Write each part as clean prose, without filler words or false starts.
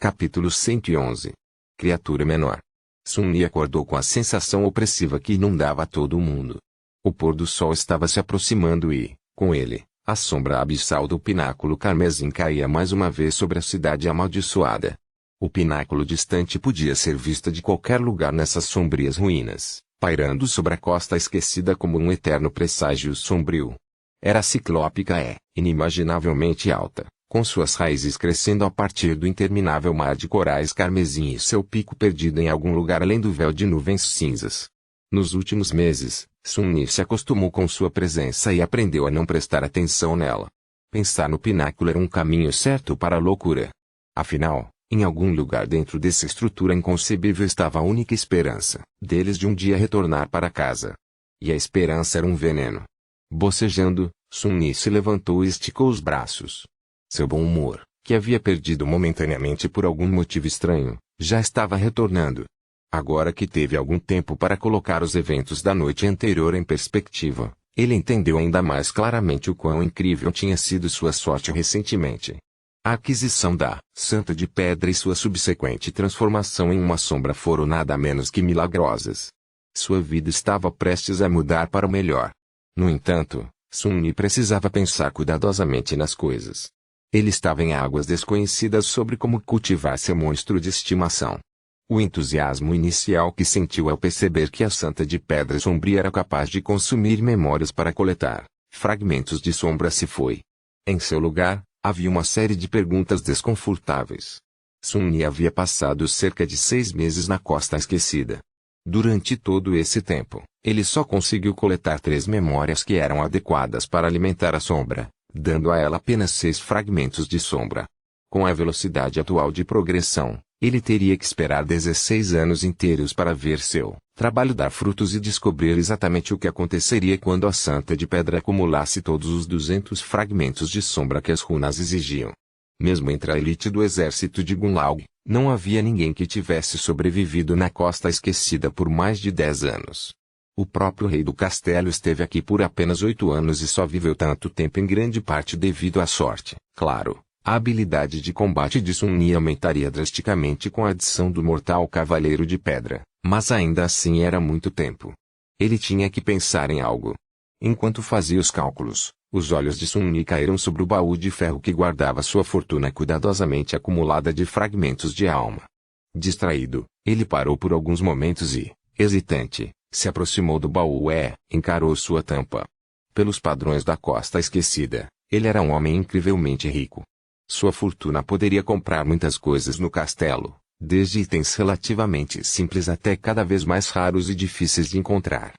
Capítulo 111. Criatura menor. Sun-Yi acordou com a sensação opressiva que inundava todo o mundo. O pôr do sol estava se aproximando e, com ele, a sombra abissal do pináculo carmesim caía mais uma vez sobre a cidade amaldiçoada. O pináculo distante podia ser visto de qualquer lugar nessas sombrias ruínas, pairando sobre a costa esquecida como um eterno presságio sombrio. Era ciclópica e, inimaginavelmente alta, com suas raízes crescendo a partir do interminável mar de corais carmesim e seu pico perdido em algum lugar além do véu de nuvens cinzas. Nos últimos meses, Sun-Yi se acostumou com sua presença e aprendeu a não prestar atenção nela. Pensar no pináculo era um caminho certo para a loucura. Afinal, em algum lugar dentro dessa estrutura inconcebível estava a única esperança deles de um dia retornar para casa. E a esperança era um veneno. Bocejando, Sun-Yi se levantou e esticou os braços. Seu bom humor, que havia perdido momentaneamente por algum motivo estranho, já estava retornando. Agora que teve algum tempo para colocar os eventos da noite anterior em perspectiva, ele entendeu ainda mais claramente o quão incrível tinha sido sua sorte recentemente. A aquisição da Santa de Pedra e sua subsequente transformação em uma sombra foram nada menos que milagrosas. Sua vida estava prestes a mudar para o melhor. No entanto, Sun-Yi precisava pensar cuidadosamente nas coisas. Ele estava em águas desconhecidas sobre como cultivar seu monstro de estimação. O entusiasmo inicial que sentiu ao perceber que a Santa de Pedra Sombria era capaz de consumir memórias para coletar fragmentos de sombra se foi. Em seu lugar, havia uma série de perguntas desconfortáveis. Sun-Yi havia passado cerca de 6 meses na Costa Esquecida. Durante todo esse tempo, ele só conseguiu coletar 3 memórias que eram adequadas para alimentar a sombra, dando a ela apenas 6 fragmentos de sombra. Com a velocidade atual de progressão, ele teria que esperar 16 anos inteiros para ver seu trabalho dar frutos e descobrir exatamente o que aconteceria quando a Santa de Pedra acumulasse todos os 200 fragmentos de sombra que as runas exigiam. Mesmo entre a elite do exército de Gunlaug, não havia ninguém que tivesse sobrevivido na Costa Esquecida por mais de 10 anos. O próprio rei do castelo esteve aqui por apenas 8 anos e só viveu tanto tempo em grande parte devido à sorte. Claro, a habilidade de combate de Sun-Yi aumentaria drasticamente com a adição do mortal Cavaleiro de Pedra, mas ainda assim era muito tempo. Ele tinha que pensar em algo. Enquanto fazia os cálculos, os olhos de Sun-Yi caíram sobre o baú de ferro que guardava sua fortuna cuidadosamente acumulada de fragmentos de alma. Distraído, ele parou por alguns momentos e, hesitante, se aproximou do baú e encarou sua tampa. Pelos padrões da Costa Esquecida, ele era um homem incrivelmente rico. Sua fortuna poderia comprar muitas coisas no castelo, desde itens relativamente simples até cada vez mais raros e difíceis de encontrar.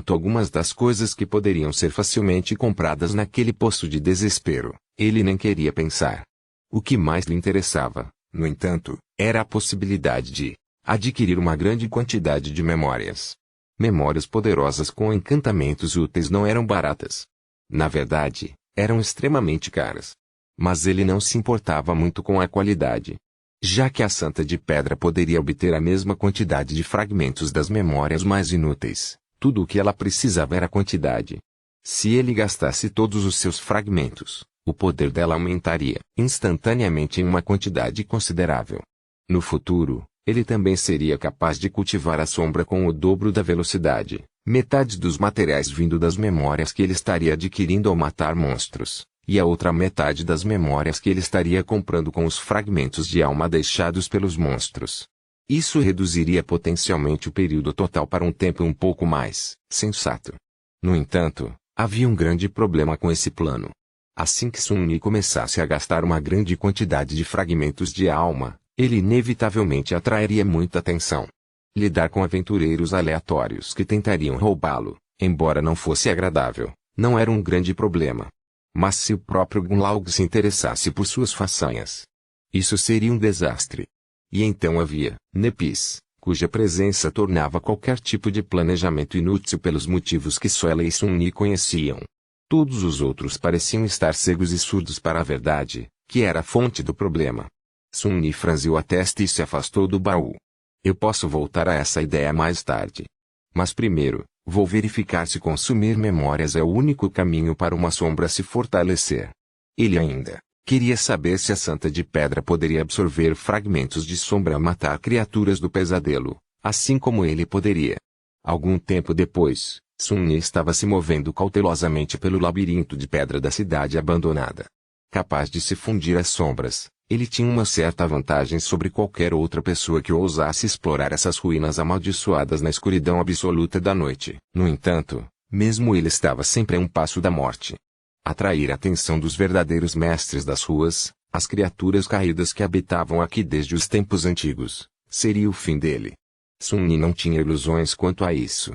Algumas das coisas que poderiam ser facilmente compradas naquele poço de desespero, ele nem queria pensar. O que mais lhe interessava, no entanto, era a possibilidade de adquirir uma grande quantidade de memórias. Memórias poderosas com encantamentos úteis não eram baratas. Na verdade, eram extremamente caras. Mas ele não se importava muito com a qualidade. Já que a Santa de Pedra poderia obter a mesma quantidade de fragmentos das memórias mais inúteis, tudo o que ela precisava era a quantidade. Se ele gastasse todos os seus fragmentos, o poder dela aumentaria instantaneamente em uma quantidade considerável. No futuro, ele também seria capaz de cultivar a sombra com o dobro da velocidade, metade dos materiais vindo das memórias que ele estaria adquirindo ao matar monstros, e a outra metade das memórias que ele estaria comprando com os fragmentos de alma deixados pelos monstros. Isso reduziria potencialmente o período total para um tempo um pouco mais sensato. No entanto, havia um grande problema com esse plano. Assim que Sun-Yi começasse a gastar uma grande quantidade de fragmentos de alma, ele inevitavelmente atrairia muita atenção. Lidar com aventureiros aleatórios que tentariam roubá-lo, embora não fosse agradável, não era um grande problema. Mas se o próprio Gunlaug se interessasse por suas façanhas, isso seria um desastre. E então havia Nepis, cuja presença tornava qualquer tipo de planejamento inútil pelos motivos que só ela e Sun-Yi conheciam. Todos os outros pareciam estar cegos e surdos para a verdade, que era a fonte do problema. Sun-Yi franziu a testa e se afastou do baú. Eu posso voltar a essa ideia mais tarde. Mas primeiro, vou verificar se consumir memórias é o único caminho para uma sombra se fortalecer. Ele ainda Queria saber se a Santa de Pedra poderia absorver fragmentos de sombra a matar criaturas do pesadelo, assim como ele poderia. Algum tempo depois, Sun-Yi estava se movendo cautelosamente pelo labirinto de pedra da cidade abandonada. Capaz de se fundir às sombras, ele tinha uma certa vantagem sobre qualquer outra pessoa que ousasse explorar essas ruínas amaldiçoadas na escuridão absoluta da noite. No entanto, mesmo ele estava sempre a um passo da morte. Atrair a atenção dos verdadeiros mestres das ruas, as criaturas caídas que habitavam aqui desde os tempos antigos, seria o fim dele. Sun-Yi não tinha ilusões quanto a isso.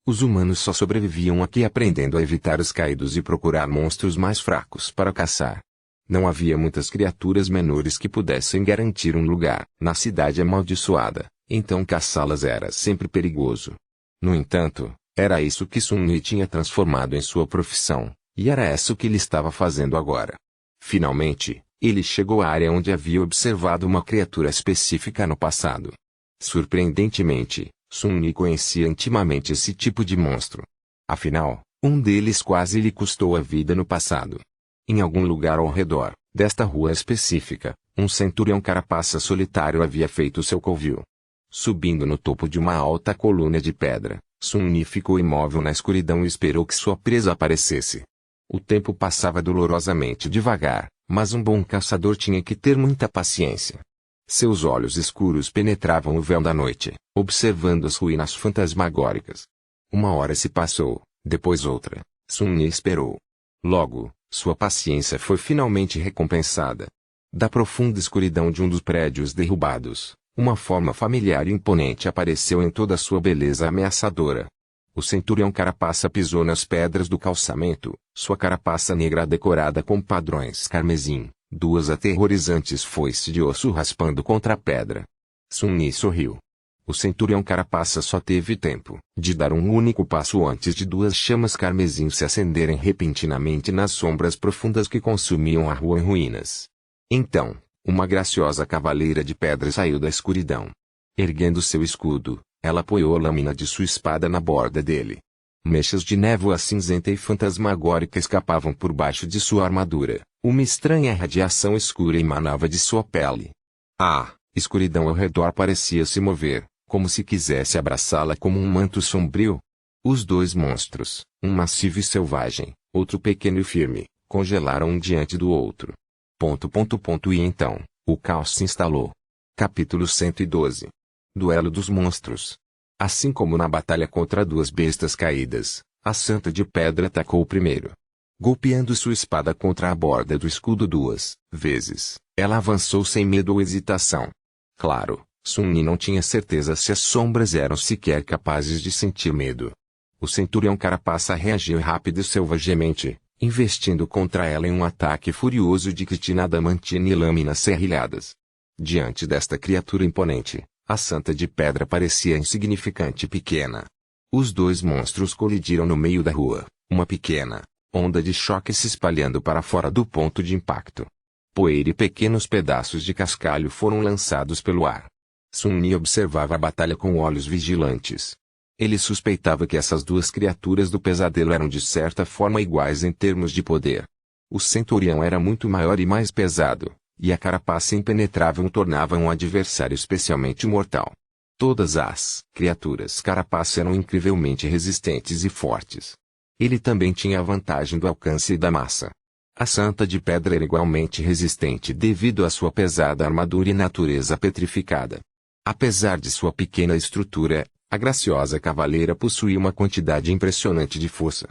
Os humanos só sobreviviam aqui aprendendo a evitar os caídos e procurar monstros mais fracos para caçar. Não havia muitas criaturas menores que pudessem garantir um lugar na cidade amaldiçoada, então caçá-las era sempre perigoso. No entanto, era isso que Sun-Yi tinha transformado em sua profissão, e era isso que ele estava fazendo agora. Finalmente, ele chegou à área onde havia observado uma criatura específica no passado. Surpreendentemente, Sun-Yi conhecia intimamente esse tipo de monstro. Afinal, um deles quase lhe custou a vida no passado. Em algum lugar ao redor desta rua específica, um centurião carapaça solitário havia feito seu covil. Subindo no topo de uma alta coluna de pedra, Sun-Yi ficou imóvel na escuridão e esperou que sua presa aparecesse. O tempo passava dolorosamente devagar, mas um bom caçador tinha que ter muita paciência. Seus olhos escuros penetravam o véu da noite, observando as ruínas fantasmagóricas. Uma hora se passou, depois outra. Sun-Yi esperou. Logo, sua paciência foi finalmente recompensada. Da profunda escuridão de um dos prédios derrubados, uma forma familiar e imponente apareceu em toda a sua beleza ameaçadora. O centurião carapaça pisou nas pedras do calçamento, sua carapaça negra decorada com padrões carmesim, duas aterrorizantes foices de osso raspando contra a pedra. Sun-Yi sorriu. O centurião carapaça só teve tempo de dar um único passo antes de duas chamas carmesim se acenderem repentinamente nas sombras profundas que consumiam a rua em ruínas. Então, uma graciosa cavaleira de pedra saiu da escuridão. Erguendo seu escudo, ela apoiou a lâmina de sua espada na borda dele. Mechas de névoa cinzenta e fantasmagórica escapavam por baixo de sua armadura. Uma estranha radiação escura emanava de sua pele. A escuridão ao redor parecia se mover, como se quisesse abraçá-la como um manto sombrio. Os dois monstros, um massivo e selvagem, outro pequeno e firme, congelaram um diante do outro. E então, o caos se instalou. Capítulo 112. Duelo dos monstros. Assim como na batalha contra duas bestas caídas, a Santa de Pedra atacou primeiro. Golpeando sua espada contra a borda do escudo duas vezes, ela avançou sem medo ou hesitação. Claro, Sun-Yi não tinha certeza se as sombras eram sequer capazes de sentir medo. O centurião carapaça reagiu rápido e selvagemente, investindo contra ela em um ataque furioso de chitina adamantina e lâminas serrilhadas. Diante desta criatura imponente, a Santa de Pedra parecia insignificante e pequena. Os dois monstros colidiram no meio da rua, uma pequena onda de choque se espalhando para fora do ponto de impacto. Poeira e pequenos pedaços de cascalho foram lançados pelo ar. Sun-Yi observava a batalha com olhos vigilantes. Ele suspeitava que essas duas criaturas do pesadelo eram de certa forma iguais em termos de poder. O centurião era muito maior e mais pesado, e a carapaça impenetrável o tornava um adversário especialmente mortal. Todas as criaturas carapaça eram incrivelmente resistentes e fortes. Ele também tinha a vantagem do alcance e da massa. A Santa de Pedra era igualmente resistente devido à sua pesada armadura e natureza petrificada. Apesar de sua pequena estrutura, a graciosa cavaleira possuía uma quantidade impressionante de força.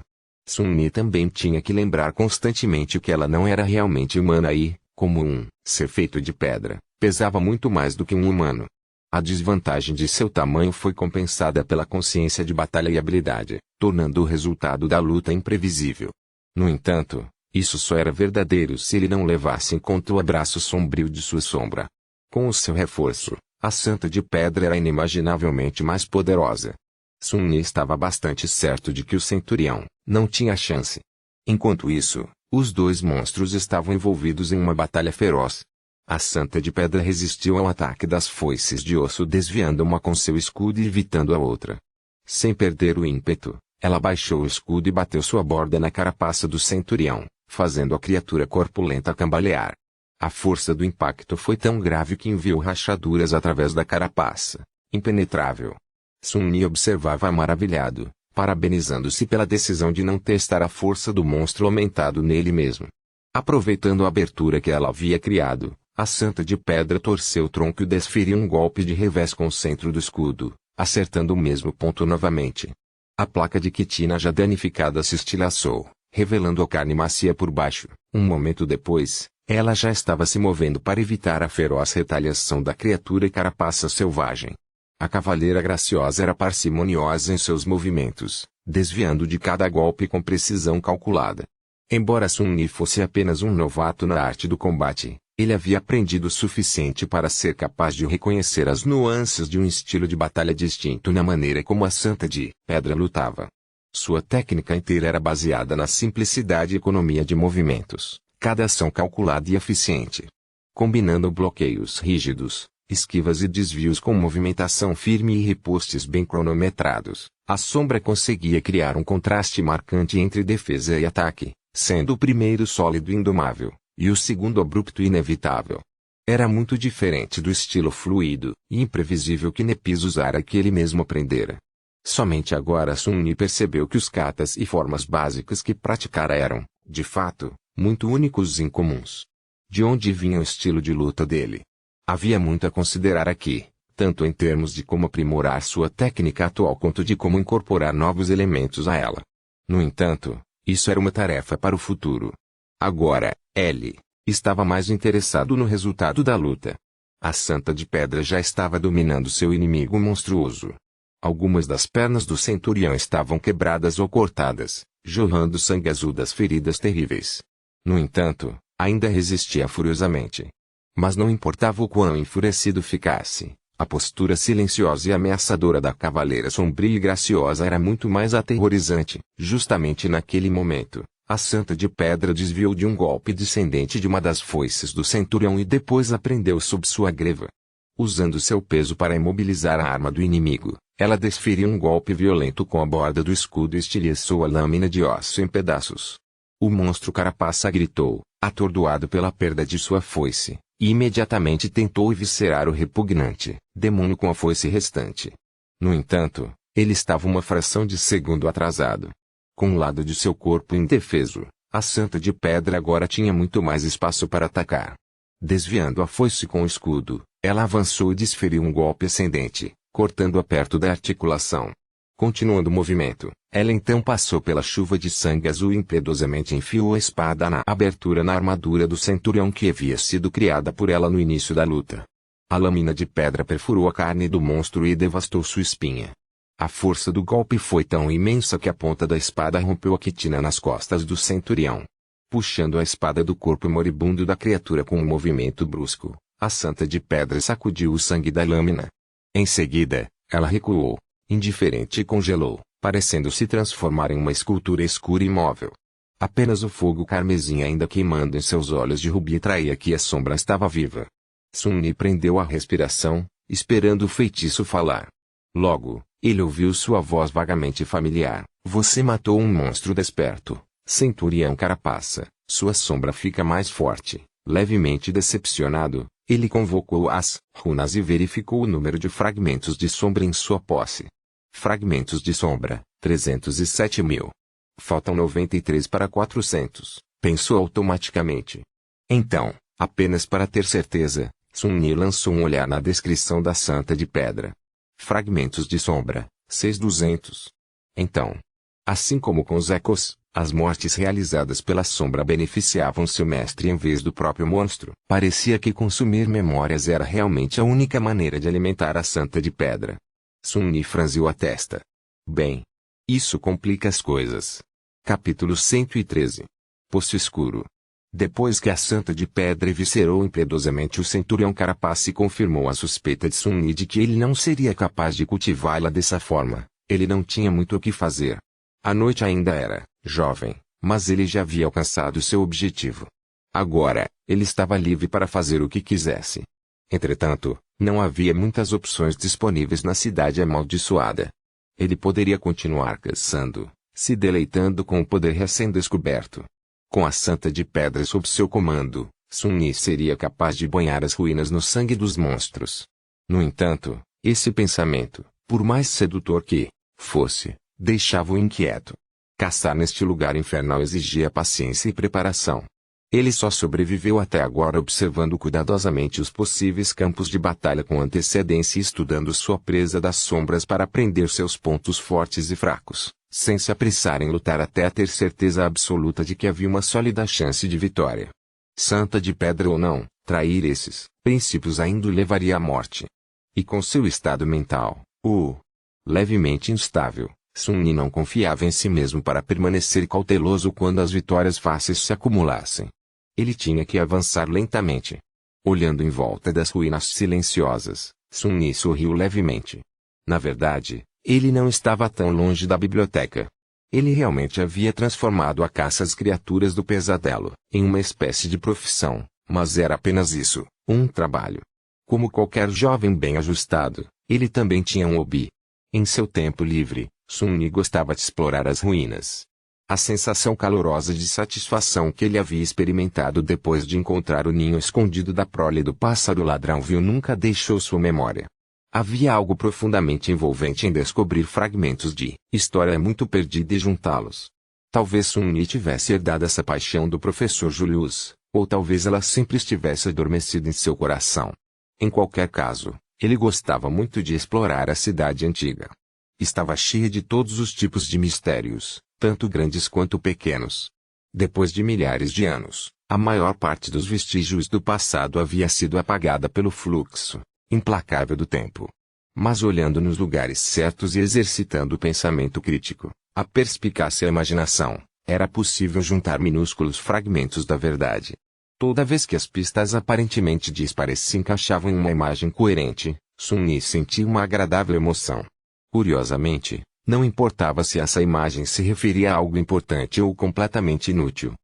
Sun-Yi também tinha que lembrar constantemente que ela não era realmente humana e, como um ser feito de pedra, pesava muito mais do que um humano. A desvantagem de seu tamanho foi compensada pela consciência de batalha e habilidade, tornando o resultado da luta imprevisível. No entanto, isso só era verdadeiro se ele não levasse em conta o abraço sombrio de sua sombra. Com o seu reforço, a Santa de Pedra era inimaginavelmente mais poderosa. Sun-Yi estava bastante certo de que o centurião não tinha chance. Enquanto isso, os dois monstros estavam envolvidos em uma batalha feroz. A Santa de Pedra resistiu ao ataque das foices de osso, desviando uma com seu escudo e evitando a outra. Sem perder o ímpeto, ela baixou o escudo e bateu sua borda na carapaça do centurião, fazendo a criatura corpulenta cambalear. A força do impacto foi tão grave que enviou rachaduras através da carapaça, impenetrável. Sun-Yi observava maravilhado, parabenizando-se pela decisão de não testar a força do monstro aumentado nele mesmo. Aproveitando a abertura que ela havia criado, a Santa de Pedra torceu o tronco e desferiu um golpe de revés com o centro do escudo, acertando o mesmo ponto novamente. A placa de quitina já danificada se estilhaçou, revelando a carne macia por baixo. Um momento depois, ela já estava se movendo para evitar a feroz retaliação da criatura carapaça selvagem. A cavaleira graciosa era parcimoniosa em seus movimentos, desviando de cada golpe com precisão calculada. Embora Sun-Yi fosse apenas um novato na arte do combate, ele havia aprendido o suficiente para ser capaz de reconhecer as nuances de um estilo de batalha distinto na maneira como a Santa de Pedra lutava. Sua técnica inteira era baseada na simplicidade e economia de movimentos, cada ação calculada e eficiente. Combinando bloqueios rígidos, esquivas e desvios com movimentação firme e ripostes bem cronometrados, a sombra conseguia criar um contraste marcante entre defesa e ataque, sendo o primeiro sólido e indomável, e o segundo abrupto e inevitável. Era muito diferente do estilo fluido e imprevisível que Nepis usara que ele mesmo aprendera. Somente agora Sun-Yi percebeu que os katas e formas básicas que praticara eram, de fato, muito únicos e incomuns. De onde vinha o estilo de luta dele? Havia muito a considerar aqui, tanto em termos de como aprimorar sua técnica atual quanto de como incorporar novos elementos a ela. No entanto, isso era uma tarefa para o futuro. Agora, ele estava mais interessado no resultado da luta. A Santa de Pedra já estava dominando seu inimigo monstruoso. Algumas das pernas do centurião estavam quebradas ou cortadas, jorrando sangue azul das feridas terríveis. No entanto, ainda resistia furiosamente. Mas não importava o quão enfurecido ficasse, a postura silenciosa e ameaçadora da cavaleira sombria e graciosa era muito mais aterrorizante. Justamente naquele momento, a Santa de Pedra desviou de um golpe descendente de uma das foices do centurião e depois a prendeu sob sua greva. Usando seu peso para imobilizar a arma do inimigo, ela desferiu um golpe violento com a borda do escudo e estilhaçou a lâmina de osso em pedaços. O monstro carapaça gritou, atordoado pela perda de sua foice, e imediatamente tentou eviscerar o repugnante demônio com a foice restante. No entanto, ele estava uma fração de segundo atrasado. Com um lado de seu corpo indefeso, a Santa de Pedra agora tinha muito mais espaço para atacar. Desviando a foice com o escudo, ela avançou e desferiu um golpe ascendente, cortando-a perto da articulação. Continuando o movimento, ela então passou pela chuva de sangue azul e impiedosamente enfiou a espada na abertura na armadura do centurião que havia sido criada por ela no início da luta. A lâmina de pedra perfurou a carne do monstro e devastou sua espinha. A força do golpe foi tão imensa que a ponta da espada rompeu a quitina nas costas do centurião. Puxando a espada do corpo moribundo da criatura com um movimento brusco, a Santa de Pedra sacudiu o sangue da lâmina. Em seguida, ela recuou, indiferente e congelou, parecendo se transformar em uma escultura escura e imóvel. Apenas o fogo carmesim ainda queimando em seus olhos de rubi traía que a sombra estava viva. Sun-Yi prendeu a respiração, esperando o feitiço falar. Logo, ele ouviu sua voz vagamente familiar. Você matou um monstro desperto, centurião carapaça. Sua sombra fica mais forte. Levemente decepcionado, ele convocou as runas e verificou o número de fragmentos de sombra em sua posse. Fragmentos de sombra, 307.000. Faltam 93 para 400, pensou automaticamente. Então, apenas para ter certeza, Sun-Yi lançou um olhar na descrição da Santa de Pedra. Fragmentos de sombra, 6.200. Então, assim como com os ecos, as mortes realizadas pela sombra beneficiavam seu mestre em vez do próprio monstro. Parecia que consumir memórias era realmente a única maneira de alimentar a Santa de Pedra. Sun-Yi franziu a testa. Bem, isso complica as coisas. Capítulo 113. Poço Escuro. Depois que a Santa de Pedra eviscerou impiedosamente o centurião carapaça e confirmou a suspeita de Sun-Yi de que ele não seria capaz de cultivá-la dessa forma, ele não tinha muito o que fazer. A noite ainda era jovem, mas ele já havia alcançado seu objetivo. Agora, ele estava livre para fazer o que quisesse. Entretanto, não havia muitas opções disponíveis na cidade amaldiçoada. Ele poderia continuar caçando, se deleitando com o poder recém-descoberto. Com a Santa de Pedra sob seu comando, Sun-Yi seria capaz de banhar as ruínas no sangue dos monstros. No entanto, esse pensamento, por mais sedutor que fosse, deixava-o inquieto. Caçar neste lugar infernal exigia paciência e preparação. Ele só sobreviveu até agora observando cuidadosamente os possíveis campos de batalha com antecedência e estudando sua presa das sombras para aprender seus pontos fortes e fracos, sem se apressar em lutar até ter certeza absoluta de que havia uma sólida chance de vitória. Santa de pedra ou não, trair esses princípios ainda o levaria à morte. E com seu estado mental, levemente instável, Sun-Yi não confiava em si mesmo para permanecer cauteloso quando as vitórias fáceis se acumulassem. Ele tinha que avançar lentamente. Olhando em volta das ruínas silenciosas, Sun-Yi sorriu levemente. Na verdade, ele não estava tão longe da biblioteca. Ele realmente havia transformado a caça às criaturas do pesadelo em uma espécie de profissão, mas era apenas isso, um trabalho. Como qualquer jovem bem ajustado, ele também tinha um hobby. Em seu tempo livre, Sun-Yi gostava de explorar as ruínas. A sensação calorosa de satisfação que ele havia experimentado depois de encontrar o ninho escondido da prole do pássaro ladrão vil nunca deixou sua memória. Havia algo profundamente envolvente em descobrir fragmentos de história muito perdida e juntá-los. Talvez Sun-Yi tivesse herdado essa paixão do professor Julius, ou talvez ela sempre estivesse adormecida em seu coração. Em qualquer caso, ele gostava muito de explorar a cidade antiga. Estava cheia de todos os tipos de mistérios, tanto grandes quanto pequenos. Depois de milhares de anos, a maior parte dos vestígios do passado havia sido apagada pelo fluxo implacável do tempo. Mas olhando nos lugares certos e exercitando o pensamento crítico, a perspicácia e a imaginação, era possível juntar minúsculos fragmentos da verdade. Toda vez que as pistas aparentemente dispares se encaixavam em uma imagem coerente, Sun-Yi sentia uma agradável emoção. Curiosamente, não importava se essa imagem se referia a algo importante ou completamente inútil.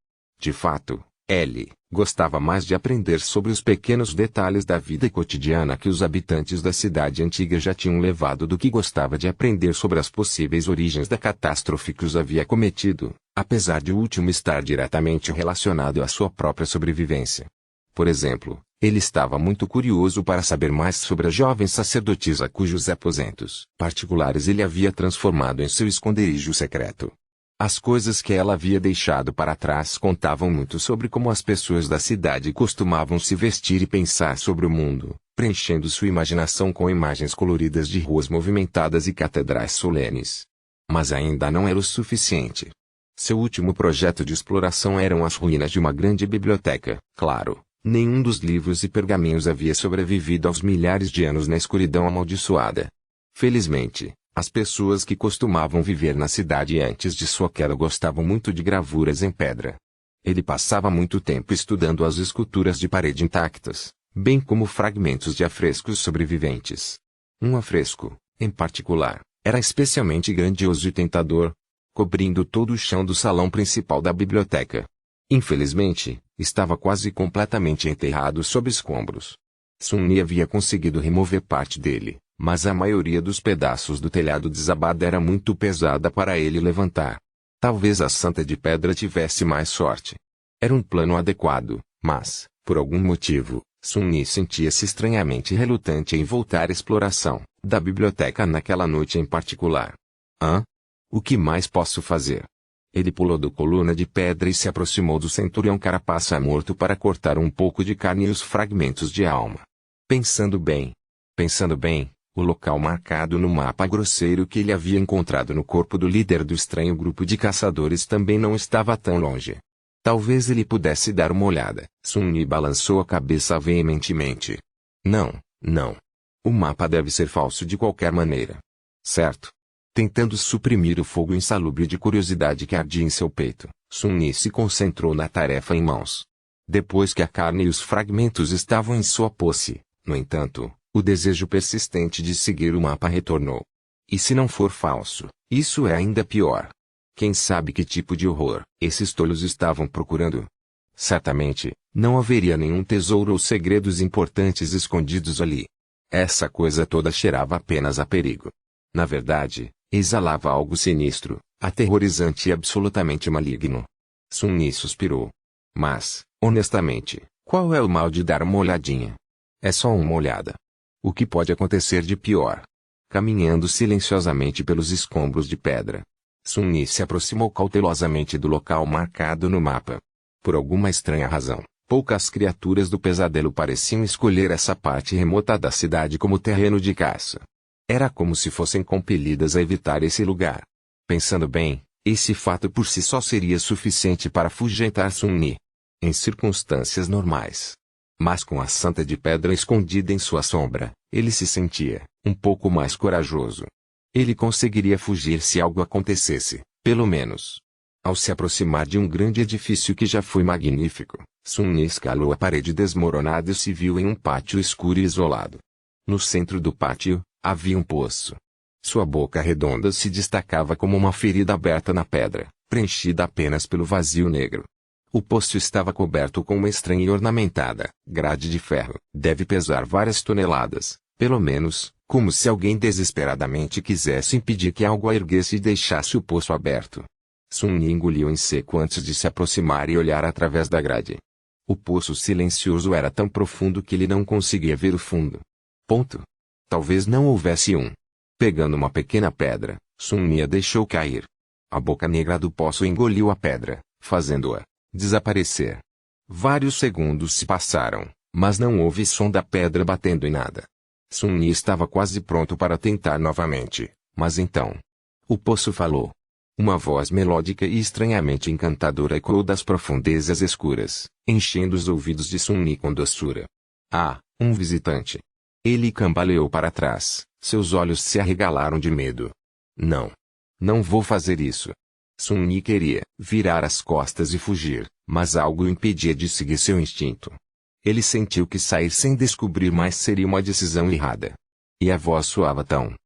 De fato, ele gostava mais de aprender sobre os pequenos detalhes da vida cotidiana que os habitantes da cidade antiga já tinham levado do que gostava de aprender sobre as possíveis origens da catástrofe que os havia cometido, apesar de o último estar diretamente relacionado à sua própria sobrevivência. Por exemplo, ele estava muito curioso para saber mais sobre a jovem sacerdotisa cujos aposentos particulares ele havia transformado em seu esconderijo secreto. As coisas que ela havia deixado para trás contavam muito sobre como as pessoas da cidade costumavam se vestir e pensar sobre o mundo, preenchendo sua imaginação com imagens coloridas de ruas movimentadas e catedrais solenes. Mas ainda não era o suficiente. Seu último projeto de exploração eram as ruínas de uma grande biblioteca. Claro, nenhum dos livros e pergaminhos havia sobrevivido aos milhares de anos na escuridão amaldiçoada. Felizmente, as pessoas que costumavam viver na cidade antes de sua queda gostavam muito de gravuras em pedra. Ele passava muito tempo estudando as esculturas de parede intactas, bem como fragmentos de afrescos sobreviventes. Um afresco, em particular, era especialmente grandioso e tentador, cobrindo todo o chão do salão principal da biblioteca. Infelizmente, estava quase completamente enterrado sob escombros. Sun-Yi havia conseguido remover parte dele, mas a maioria dos pedaços do telhado desabado era muito pesada para ele levantar. Talvez a Santa de Pedra tivesse mais sorte. Era um plano adequado, mas, por algum motivo, Sun-Yi sentia-se estranhamente relutante em voltar à exploração da biblioteca naquela noite em particular. O que mais posso fazer? Ele pulou da coluna de pedra e se aproximou do centurião carapaça morto para cortar um pouco de carne e os fragmentos de alma. Pensando bem, o local marcado no mapa grosseiro que ele havia encontrado no corpo do líder do estranho grupo de caçadores também não estava tão longe. Talvez ele pudesse dar uma olhada. Sun-Yi balançou a cabeça veementemente. Não. O mapa deve ser falso de qualquer maneira. Certo? Tentando suprimir o fogo insalubre de curiosidade que ardia em seu peito, Sun-Yi se concentrou na tarefa em mãos. Depois que a carne e os fragmentos estavam em sua posse, no entanto, o desejo persistente de seguir o mapa retornou. E se não for falso, isso é ainda pior. Quem sabe que tipo de horror esses tolos estavam procurando? Certamente, não haveria nenhum tesouro ou segredos importantes escondidos ali. Essa coisa toda cheirava apenas a perigo. Na verdade, exalava algo sinistro, aterrorizante e absolutamente maligno. Sun-Yi suspirou. Mas, honestamente, Qual é o mal de dar uma olhadinha? É só uma olhada. O que pode acontecer de pior? Caminhando silenciosamente pelos escombros de pedra, Sun-Yi se aproximou cautelosamente do local marcado no mapa. Por alguma estranha razão, poucas criaturas do pesadelo pareciam escolher essa parte remota da cidade como terreno de caça. Era como se fossem compelidas a evitar esse lugar. Pensando bem, esse fato por si só seria suficiente para afugentar Sun-Yi em circunstâncias normais. Mas com a Santa de Pedra escondida em sua sombra, ele se sentia um pouco mais corajoso. Ele conseguiria fugir se algo acontecesse, pelo menos. Ao se aproximar de um grande edifício que já foi magnífico, Sun-Yi escalou a parede desmoronada e se viu em um pátio escuro e isolado. No centro do pátio, havia um poço. Sua boca redonda se destacava como uma ferida aberta na pedra, preenchida apenas pelo vazio negro. O poço estava coberto com uma estranha e ornamentada grade de ferro. Deve pesar várias toneladas, pelo menos, como se alguém desesperadamente quisesse impedir que algo a erguesse e deixasse o poço aberto. Sun-Yi engoliu em seco antes de se aproximar e olhar através da grade. O poço silencioso era tão profundo que ele não conseguia ver o fundo. Talvez não houvesse um. Pegando uma pequena pedra, Sun-Yi a deixou cair. A boca negra do poço engoliu a pedra, fazendo-a desaparecer. Vários segundos se passaram, mas não houve som da pedra batendo em nada. Sun-Yi estava quase pronto para tentar novamente, mas então o poço falou. Uma voz melódica e estranhamente encantadora ecoou das profundezas escuras, enchendo os ouvidos de Sun-Yi com doçura. Ah, um visitante! Ele cambaleou para trás, seus olhos se arregalaram de medo. Não! Não vou fazer isso! Sun-Yi queria virar as costas e fugir, mas algo o impedia de seguir seu instinto. Ele sentiu que sair sem descobrir mais seria uma decisão errada. E a voz soava tão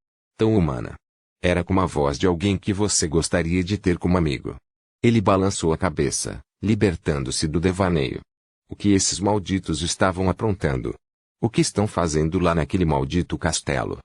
humana. Era como a voz de alguém que você gostaria de ter como amigo. Ele balançou a cabeça, libertando-se do devaneio. O que esses malditos estavam aprontando? O que estão fazendo lá naquele maldito castelo?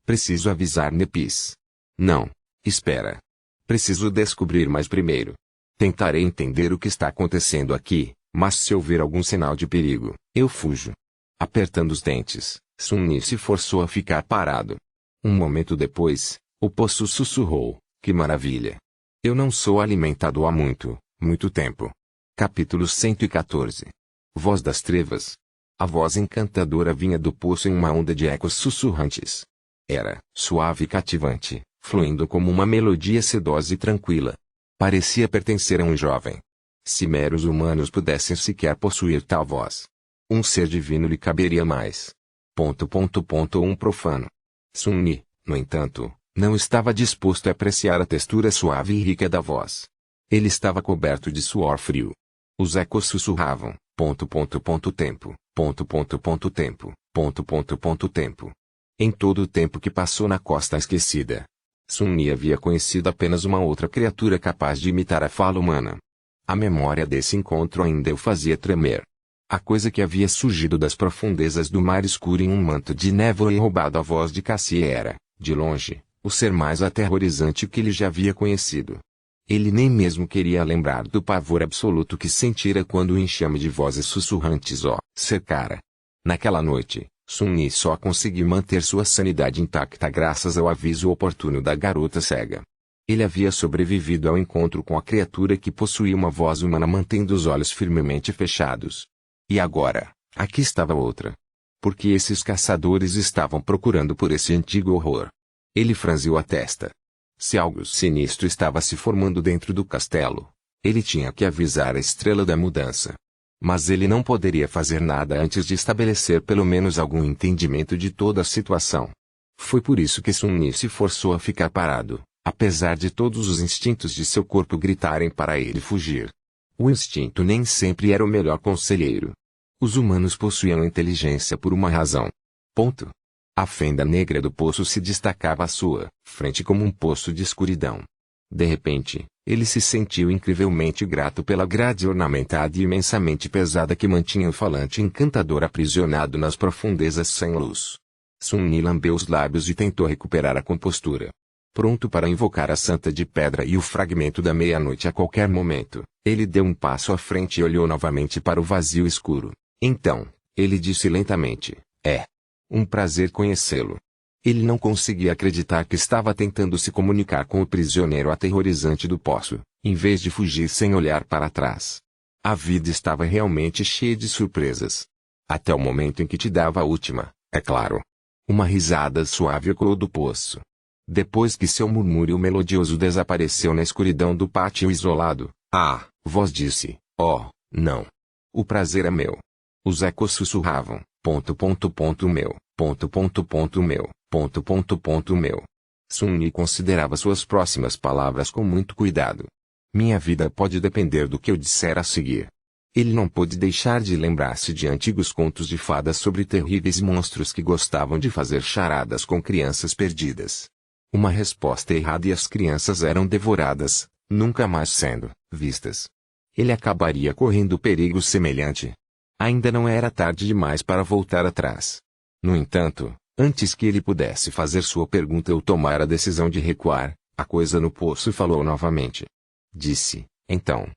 Preciso avisar Nepis. Não, espera. Preciso descobrir mais primeiro. Tentarei entender o que está acontecendo aqui, mas se houver algum sinal de perigo, eu fujo. Apertando os dentes, Sun-Yi se forçou a ficar parado. Um momento depois, o poço sussurrou, que maravilha! Eu não sou alimentado há muito tempo. Capítulo 114. Voz das Trevas. A voz encantadora vinha do poço em uma onda de ecos sussurrantes. Era suave e cativante, fluindo como uma melodia sedosa e tranquila. Parecia pertencer a um jovem. Se meros humanos pudessem sequer possuir tal voz, um ser divino lhe caberia mais. Um profano. Sun-Yi, no entanto, não estava disposto a apreciar a textura suave e rica da voz. Ele estava coberto de suor frio. Os ecos sussurravam, tempo. Em todo o tempo que passou na Costa Esquecida, Sun-Yi havia conhecido apenas uma outra criatura capaz de imitar a fala humana. A memória desse encontro ainda o fazia tremer. A coisa que havia surgido das profundezas do mar escuro em um manto de névoa e roubado a voz de Cassie era, de longe, o ser mais aterrorizante que ele já havia conhecido. Ele nem mesmo queria lembrar do pavor absoluto que sentira quando o enxame de vozes sussurrantes o cercara. Naquela noite, Sun-Yi só conseguiu manter sua sanidade intacta graças ao aviso oportuno da garota cega. Ele havia sobrevivido ao encontro com a criatura que possuía uma voz humana mantendo os olhos firmemente fechados. E agora, aqui estava outra. Porque esses caçadores estavam procurando por esse antigo horror. Ele franziu a testa. Se algo sinistro estava se formando dentro do castelo, ele tinha que avisar a Estrela da Mudança. Mas ele não poderia fazer nada antes de estabelecer pelo menos algum entendimento de toda a situação. Foi por isso que Sun-Yi se forçou a ficar parado, apesar de todos os instintos de seu corpo gritarem para ele fugir. O instinto nem sempre era o melhor conselheiro. Os humanos possuíam inteligência por uma razão. A fenda negra do poço se destacava à sua frente como um poço de escuridão. De repente, ele se sentiu incrivelmente grato pela grade ornamentada e imensamente pesada que mantinha o falante encantador aprisionado nas profundezas sem luz. Sun-Yi lambeu os lábios e tentou recuperar a compostura. Pronto para invocar a Santa de Pedra e o fragmento da meia-noite a qualquer momento, ele deu um passo à frente e olhou novamente para o vazio escuro. Então, ele disse lentamente, é um prazer conhecê-lo. Ele não conseguia acreditar que estava tentando se comunicar com o prisioneiro aterrorizante do poço, em vez de fugir sem olhar para trás. A vida estava realmente cheia de surpresas. Até o momento em que te dava a última, é claro. Uma risada suave ecoou do poço. Depois que seu murmúrio melodioso desapareceu na escuridão do pátio isolado, a voz disse, oh, não. O prazer é meu. Os ecos sussurravam, meu, meu. Sun-Yi considerava suas próximas palavras com muito cuidado. Minha vida pode depender do que eu disser a seguir. Ele não pôde deixar de lembrar-se de antigos contos de fadas sobre terríveis monstros que gostavam de fazer charadas com crianças perdidas. Uma resposta errada e as crianças eram devoradas, nunca mais sendo vistas. Ele acabaria correndo perigo semelhante. Ainda não era tarde demais para voltar atrás. No entanto, antes que ele pudesse fazer sua pergunta ou tomar a decisão de recuar, a coisa no poço falou novamente. Disse, então.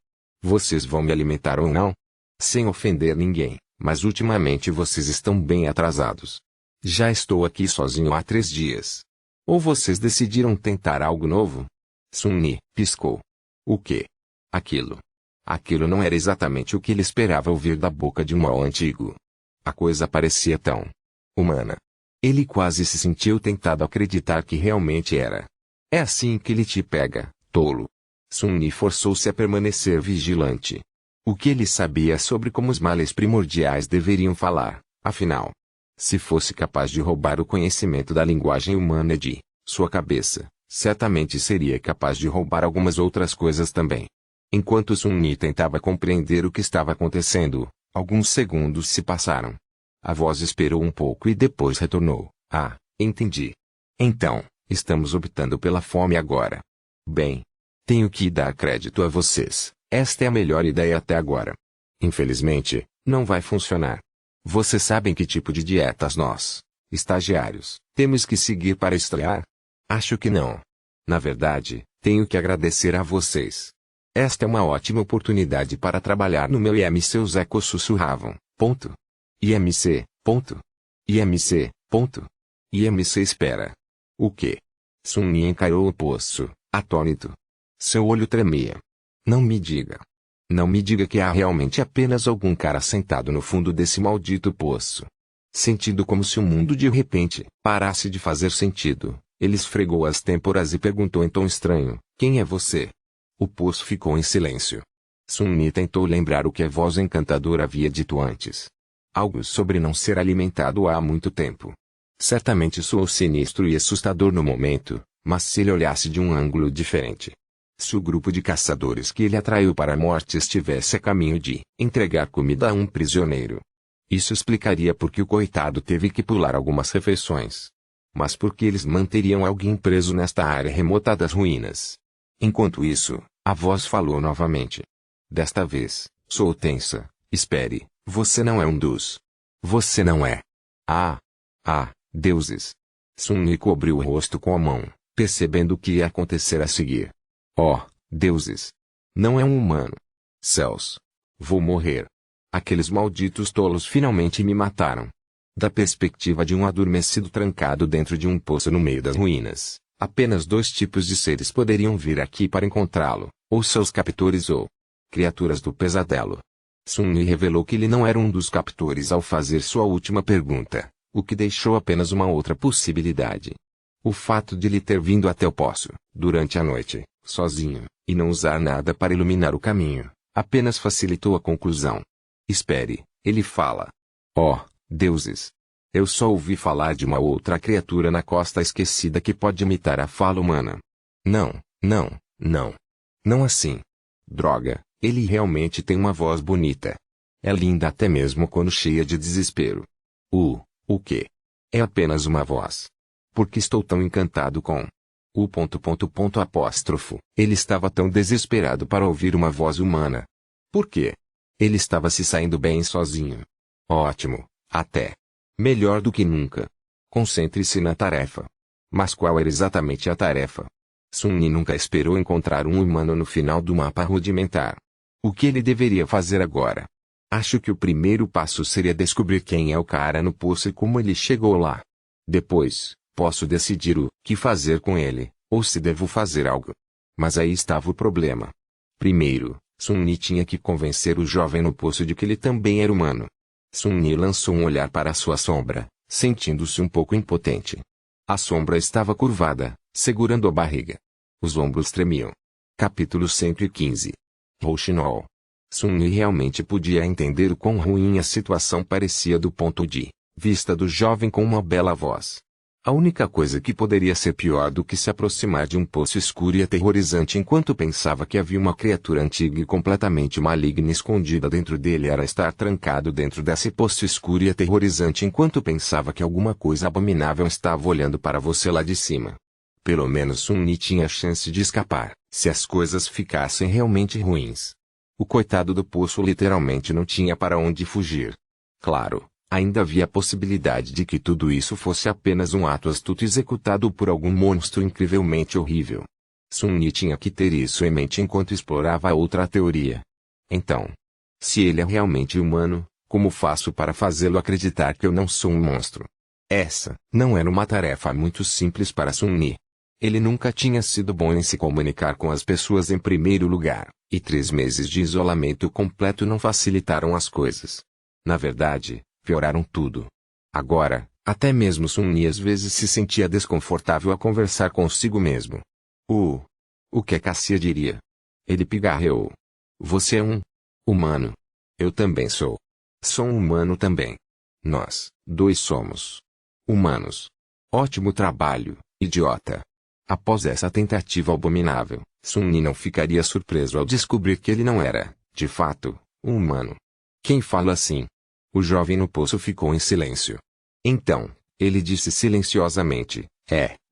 Vocês vão me alimentar ou não? Sem ofender ninguém, mas ultimamente vocês estão bem atrasados. Já estou aqui sozinho há 3 dias. Ou vocês decidiram tentar algo novo? Sun-Yi piscou. O quê? Aquilo. Aquilo não era exatamente o que ele esperava ouvir da boca de um mal antigo. A coisa parecia tão humana. Ele quase se sentiu tentado a acreditar que realmente era. É assim que ele te pega, tolo. Sun-Yi forçou-se a permanecer vigilante. O que ele sabia sobre como os males primordiais deveriam falar, afinal? Se fosse capaz de roubar o conhecimento da linguagem humana de sua cabeça, certamente seria capaz de roubar algumas outras coisas também. Enquanto Sun-Yi tentava compreender o que estava acontecendo, alguns segundos se passaram. A voz esperou um pouco e depois retornou. Ah, entendi. Então, estamos optando pela fome agora. Bem, tenho que dar crédito a vocês. Esta é a melhor ideia até agora. Infelizmente, não vai funcionar. Vocês sabem que tipo de dietas nós, estagiários, temos que seguir para estrear? Acho que não. Na verdade, tenho que agradecer a vocês. Esta é uma ótima oportunidade para trabalhar no meu IMC. Os ecos sussurravam. Ponto. IMC. Ponto. IMC. Ponto. IMC espera. O quê? Sun-Yi encarou o poço, atônito. Seu olho tremia. Não me diga. Não me diga que há realmente apenas algum cara sentado no fundo desse maldito poço. Sentindo como se o mundo de repente parasse de fazer sentido, ele esfregou as têmporas e perguntou em tom estranho, quem é você? O poço ficou em silêncio. Sun-Yi tentou lembrar o que a voz encantadora havia dito antes. Algo sobre não ser alimentado há muito tempo. Certamente soou sinistro e assustador no momento, mas se ele olhasse de um ângulo diferente. Se o grupo de caçadores que ele atraiu para a morte estivesse a caminho de entregar comida a um prisioneiro. Isso explicaria por que o coitado teve que pular algumas refeições. Mas por que eles manteriam alguém preso nesta área remota das ruínas? Enquanto isso, a voz falou novamente. Desta vez, sou tensa. Espere, você não é um dos. Você não é. Deuses. Sun-Yi cobriu o rosto com a mão, percebendo o que ia acontecer a seguir. Oh, deuses. Não é um humano. Céus. Vou morrer. Aqueles malditos tolos finalmente me mataram. Da perspectiva de um adormecido trancado dentro de um poço no meio das ruínas, apenas 2 tipos de seres poderiam vir aqui para encontrá-lo, ou seus captores ou criaturas do pesadelo. Sun-Yi revelou que ele não era um dos captores ao fazer sua última pergunta, o que deixou apenas uma outra possibilidade. O fato de ele ter vindo até o poço, durante a noite, sozinho, e não usar nada para iluminar o caminho, apenas facilitou a conclusão. Espere, ele fala. Oh, deuses. Eu só ouvi falar de uma outra criatura na costa esquecida que pode imitar a fala humana. Não. Não assim. Droga, ele realmente tem uma voz bonita. É linda até mesmo quando cheia de desespero. O quê? É apenas uma voz. Por que estou tão encantado com o ... Ele estava tão desesperado para ouvir uma voz humana. Por quê? Ele estava se saindo bem sozinho. Ótimo, até. Melhor do que nunca. Concentre-se na tarefa. Mas qual era exatamente a tarefa? Sun-Yi nunca esperou encontrar um humano no final do mapa rudimentar. O que ele deveria fazer agora? Acho que o primeiro passo seria descobrir quem é o cara no poço e como ele chegou lá. Depois, posso decidir o que fazer com ele, ou se devo fazer algo. Mas aí estava o problema. Primeiro, Sun-Ni tinha que convencer o jovem no poço de que ele também era humano. Sun-Ni lançou um olhar para sua sombra, sentindo-se um pouco impotente. A sombra estava curvada, segurando a barriga. Os ombros tremiam. Capítulo 115. Rouxinol. Sun-Ni realmente podia entender o quão ruim a situação parecia do ponto de vista do jovem com uma bela voz. A única coisa que poderia ser pior do que se aproximar de um poço escuro e aterrorizante enquanto pensava que havia uma criatura antiga e completamente maligna escondida dentro dele era estar trancado dentro desse poço escuro e aterrorizante enquanto pensava que alguma coisa abominável estava olhando para você lá de cima. Pelo menos Sun-Ni tinha chance de escapar, se as coisas ficassem realmente ruins. O coitado do poço literalmente não tinha para onde fugir. Claro. Ainda havia a possibilidade de que tudo isso fosse apenas um ato astuto executado por algum monstro incrivelmente horrível. Sun-Ni tinha que ter isso em mente enquanto explorava a outra teoria. Então, se ele é realmente humano, como faço para fazê-lo acreditar que eu não sou um monstro? Essa não era uma tarefa muito simples para Sun-Ni. Ele nunca tinha sido bom em se comunicar com as pessoas em primeiro lugar, e 3 meses de isolamento completo não facilitaram as coisas. Na verdade, pioraram tudo. Agora, até mesmo Sun-Ni às vezes se sentia desconfortável a conversar consigo mesmo. O que Cassia diria? Ele pigarreou. Você é um humano. Eu também sou. Sou um humano também. Nós, dois somos humanos. Ótimo trabalho, idiota. Após essa tentativa abominável, Sun-Ni não ficaria surpreso ao descobrir que ele não era, de fato, um humano. Quem fala assim? O jovem no poço ficou em silêncio. Então, ele disse silenciosamente,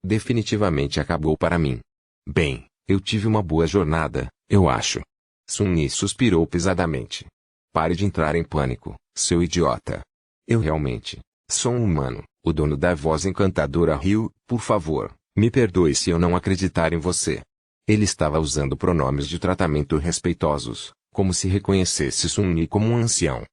definitivamente acabou para mim. Bem, eu tive uma boa jornada, eu acho. Sun-Ni suspirou pesadamente. Pare de entrar em pânico, seu idiota. Eu realmente sou um humano. O dono da voz encantadora riu, por favor, me perdoe se eu não acreditar em você. Ele estava usando pronomes de tratamento respeitosos, como se reconhecesse Sun-Ni como um ancião.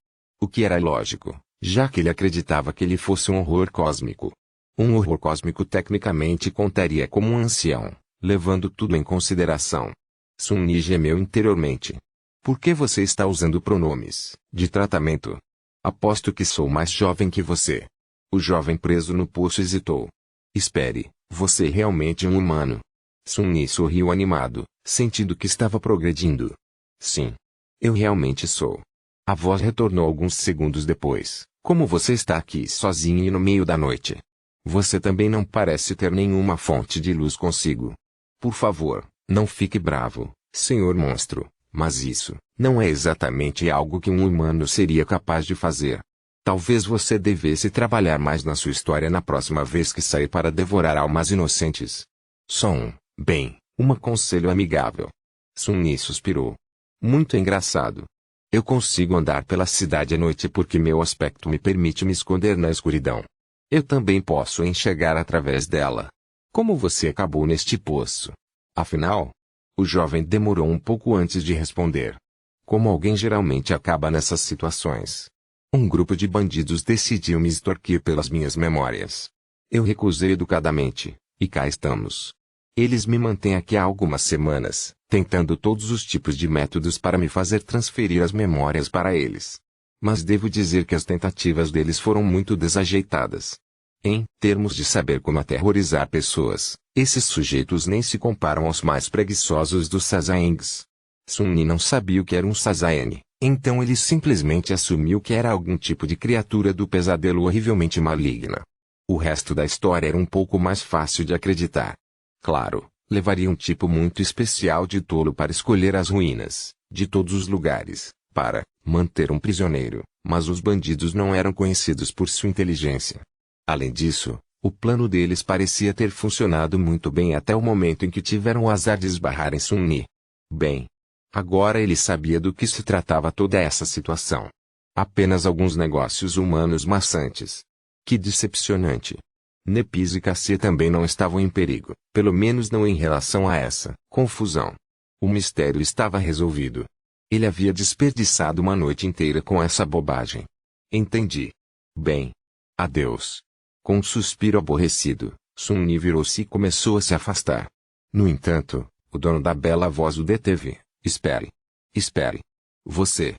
O que era lógico, já que ele acreditava que ele fosse um horror cósmico. Um horror cósmico tecnicamente contaria como um ancião, levando tudo em consideração. Sun-Ni gemeu interiormente. Por que você está usando pronomes de tratamento? Aposto que sou mais jovem que você. O jovem preso no poço hesitou. Espere, você é realmente um humano? Sun-Ni sorriu animado, sentindo que estava progredindo. Sim. Eu realmente sou. A voz retornou alguns segundos depois. Como você está aqui sozinho e no meio da noite? Você também não parece ter nenhuma fonte de luz consigo. Por favor, não fique bravo, senhor monstro, mas isso não é exatamente algo que um humano seria capaz de fazer. Talvez você devesse trabalhar mais na sua história na próxima vez que sair para devorar almas inocentes. Só um conselho amigável. Sun-Ni suspirou. Muito engraçado. Eu consigo andar pela cidade à noite porque meu aspecto me permite me esconder na escuridão. Eu também posso enxergar através dela. Como você acabou neste poço? Afinal, o jovem demorou um pouco antes de responder. Como alguém geralmente acaba nessas situações. Um grupo de bandidos decidiu me extorquir pelas minhas memórias. Eu recusei educadamente, e cá estamos. Eles me mantêm aqui há algumas semanas, tentando todos os tipos de métodos para me fazer transferir as memórias para eles. Mas devo dizer que as tentativas deles foram muito desajeitadas. Em termos de saber como aterrorizar pessoas, esses sujeitos nem se comparam aos mais preguiçosos dos Sazaengs. Sun-Ni não sabia o que era um Sazaeng, então ele simplesmente assumiu que era algum tipo de criatura do pesadelo horrivelmente maligna. O resto da história era um pouco mais fácil de acreditar. Claro, levaria um tipo muito especial de tolo para escolher as ruínas, de todos os lugares, para manter um prisioneiro, mas os bandidos não eram conhecidos por sua inteligência. Além disso, o plano deles parecia ter funcionado muito bem até o momento em que tiveram o azar de esbarrar em Sun-Ni. Bem, agora ele sabia do que se tratava toda essa situação. Apenas alguns negócios humanos maçantes. Que decepcionante. Nepis e Cassia também não estavam em perigo, pelo menos não em relação a essa confusão. O mistério estava resolvido. Ele havia desperdiçado uma noite inteira com essa bobagem. Entendi. Bem. Adeus. Com um suspiro aborrecido, Sun-Yi virou-se e começou a se afastar. No entanto, o dono da bela voz o deteve. Espere. Espere. Você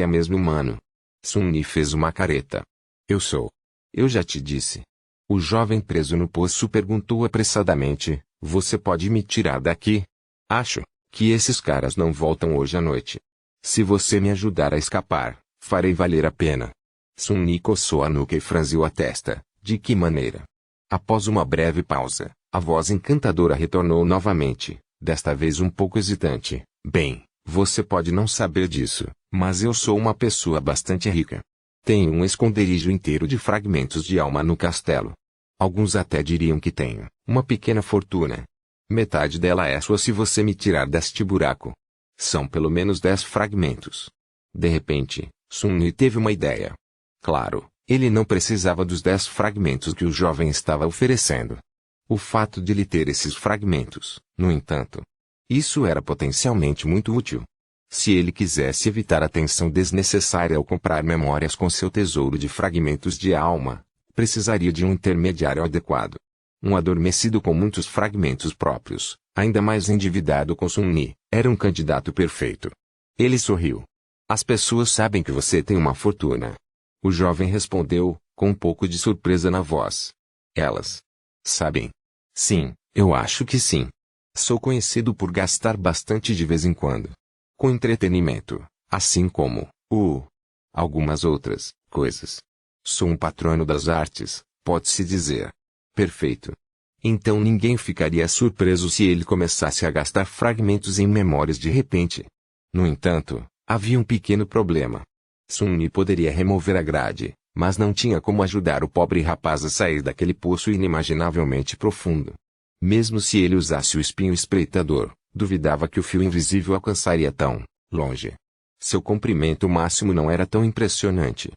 é mesmo humano. Sun-Yi fez uma careta. Eu sou. Eu já te disse. O jovem preso no poço perguntou apressadamente, você pode me tirar daqui? Acho que esses caras não voltam hoje à noite. Se você me ajudar a escapar, farei valer a pena. Sun-Yi coçou a nuca e franziu a testa. De que maneira? Após uma breve pausa, a voz encantadora retornou novamente, desta vez um pouco hesitante. Bem, você pode não saber disso, mas eu sou uma pessoa bastante rica. Tenho um esconderijo inteiro de fragmentos de alma no castelo. Alguns até diriam que tenho uma pequena fortuna. Metade dela é sua se você me tirar deste buraco. São pelo menos 10 fragmentos. De repente, Sun-Yi teve uma ideia. Claro, ele não precisava dos 10 fragmentos que o jovem estava oferecendo. O fato de lhe ter esses fragmentos, no entanto, isso era potencialmente muito útil. Se ele quisesse evitar a tensão desnecessária ao comprar memórias com seu tesouro de fragmentos de alma, precisaria de um intermediário adequado. Um adormecido com muitos fragmentos próprios, ainda mais endividado com Sun-Yi, era um candidato perfeito. Ele sorriu. As pessoas sabem que você tem uma fortuna. O jovem respondeu, com um pouco de surpresa na voz. Elas sabem? Sim, eu acho que sim. Sou conhecido por gastar bastante de vez em quando. Com entretenimento, assim como, algumas outras coisas. Sou um patrono das artes, pode-se dizer. Perfeito. Então ninguém ficaria surpreso se ele começasse a gastar fragmentos em memórias de repente. No entanto, havia um pequeno problema. Sun-Yi poderia remover a grade, mas não tinha como ajudar o pobre rapaz a sair daquele poço inimaginavelmente profundo. Mesmo se ele usasse o espinho espreitador, duvidava que o fio invisível alcançaria tão longe. Seu comprimento máximo não era tão impressionante.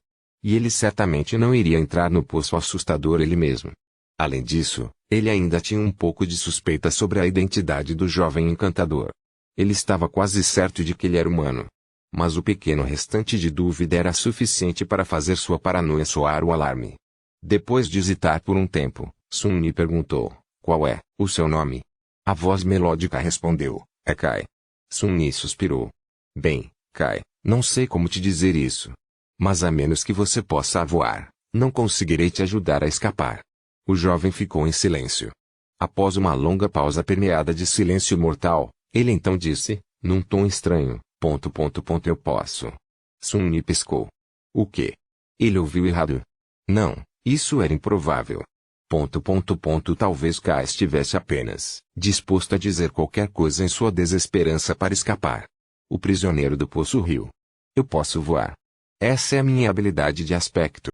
E ele certamente não iria entrar no poço assustador ele mesmo. Além disso, ele ainda tinha um pouco de suspeita sobre a identidade do jovem encantador. Ele estava quase certo de que ele era humano. Mas o pequeno restante de dúvida era suficiente para fazer sua paranoia soar o alarme. Depois de hesitar por um tempo, Sun-Yi perguntou, qual é o seu nome? A voz melódica respondeu, é Kai. Sun-Yi suspirou. Bem, Kai, não sei como te dizer isso. Mas a menos que você possa voar, não conseguirei te ajudar a escapar. O jovem ficou em silêncio. Após uma longa pausa permeada de silêncio mortal, ele então disse, num tom estranho, eu posso. Sun-Yi piscou. O quê? Ele ouviu errado. Não, isso era improvável. Talvez Kai estivesse apenas disposto a dizer qualquer coisa em sua desesperança para escapar. O prisioneiro do poço riu. Eu posso voar. Essa é a minha habilidade de aspecto.